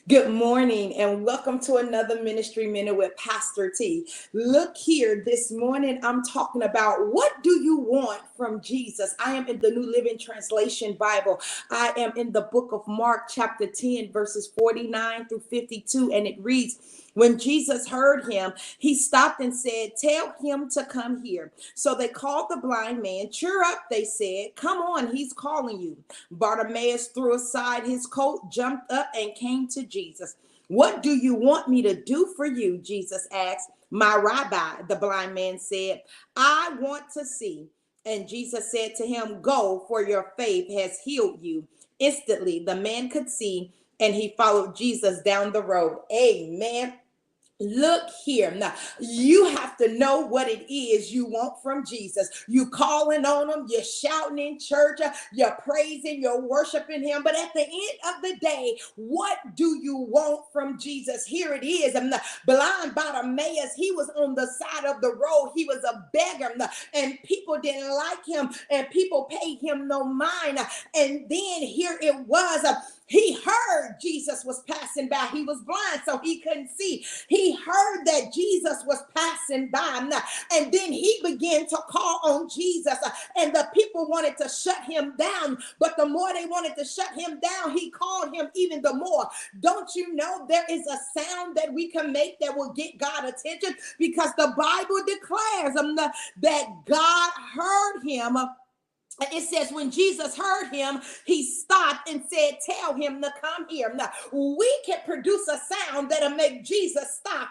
Good morning and welcome to another Ministry Minute with Pastor T. Look here, this morning I'm talking about what do you want from Jesus? I am in the New Living Translation Bible. I am in the book of Mark, chapter 10, verses 49 through 52, and it reads, when Jesus heard him, he stopped and said, "Tell him to come here." So they called the blind man. "Cheer up," they said. "Come on, he's calling you." Bartimaeus threw aside his coat, jumped up, and came to Jesus. "What do you want me to do for you?" Jesus asked. "My rabbi," the blind man said, "I want to see." And Jesus said to him, "Go, for your faith has healed you." Instantly, the man could see, and he followed Jesus down the road. Amen. Look here. Now, you have to know what it is you want from Jesus. You calling on him, you're shouting in church, you're praising, you're worshiping him. But at the end of the day, what do you want from Jesus? Here it is. And the blind Bartimaeus, he was on the side of the road. He was a beggar, and people didn't like him, and people paid him no mind. And then here it was. He heard Jesus was passing by. He was blind, so he couldn't see. He heard that Jesus was passing by. And then he began to call on Jesus. And the people wanted to shut him down. But the more they wanted to shut him down, he called him even the more. Don't you know there is a sound that we can make that will get God attention? Because the Bible declares that God heard him. It says when Jesus heard him, he stopped and said, "Tell him to come here." Now, we can produce a sound that'll make Jesus stop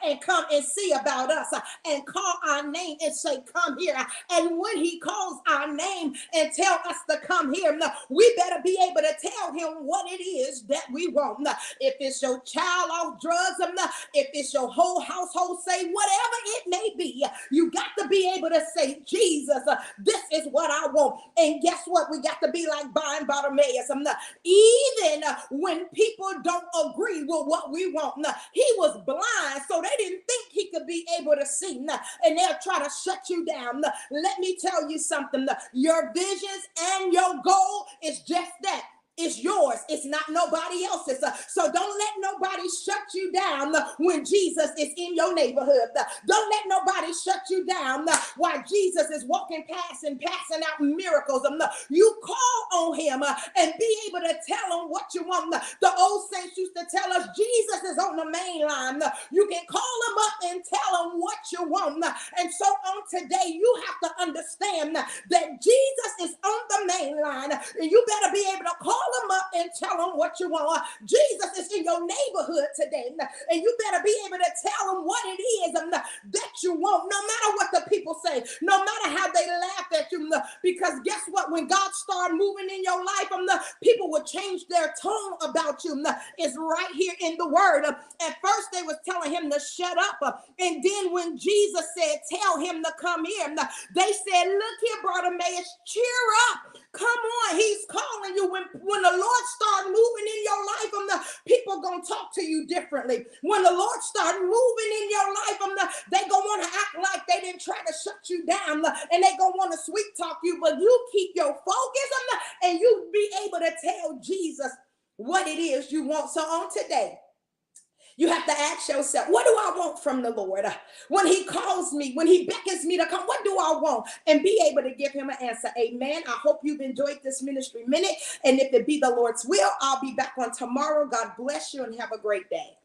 and come and see about us and call our name and say, "Come here." And when he calls our name and tell us to come here, we better be able to tell him what it is that we want. If it's your child off drugs, if it's your whole household, say whatever it may be, you got to be able to say, "Jesus, this is what I want." And guess what? We got to be like blind Bartimaeus. Even when people don't agree with what we want. He was blind, so they didn't think he could be able to see. And they'll try to shut you down. Let me tell you something. Your visions and your goal is just that. It's yours. It's not nobody else's. So don't let nobody shut you down when Jesus is in your neighborhood. Don't let nobody shut you down while Jesus is walking past and passing out miracles. You call on him and be able to tell him what you want. The old saints used to tell us Jesus is on the main line. You can call him up and tell him what you want. And so on today, you have to understand that Jesus is on the main line. And you better be able to call him up and tell him what you want. Jesus is in your neighborhood today, and you better be able to tell him what it is that you want, no matter what the people say, no matter how they laugh at you, because guess what? When God started moving in your life, people will change their tone about you. It's right here in the word. At first, they was telling him to shut up, and then when Jesus said, "Tell him to come here," they said, "Look here, Bartimaeus, cheer up. Come on, he's calling you." When the Lord starts moving in your life, people gonna talk to you differently. When the Lord starts moving in your life, they gonna want to act like they didn't try to shut you down, and they gonna want to sweet talk you. But you keep your focus, and you be able to tell Jesus what it is you want. So on today, you have to ask yourself, what do I want from the Lord? When he calls me, when he beckons me to come, what do I want? And be able to give him an answer. Amen. I hope you've enjoyed this ministry minute. And if it be the Lord's will, I'll be back on tomorrow. God bless you and have a great day.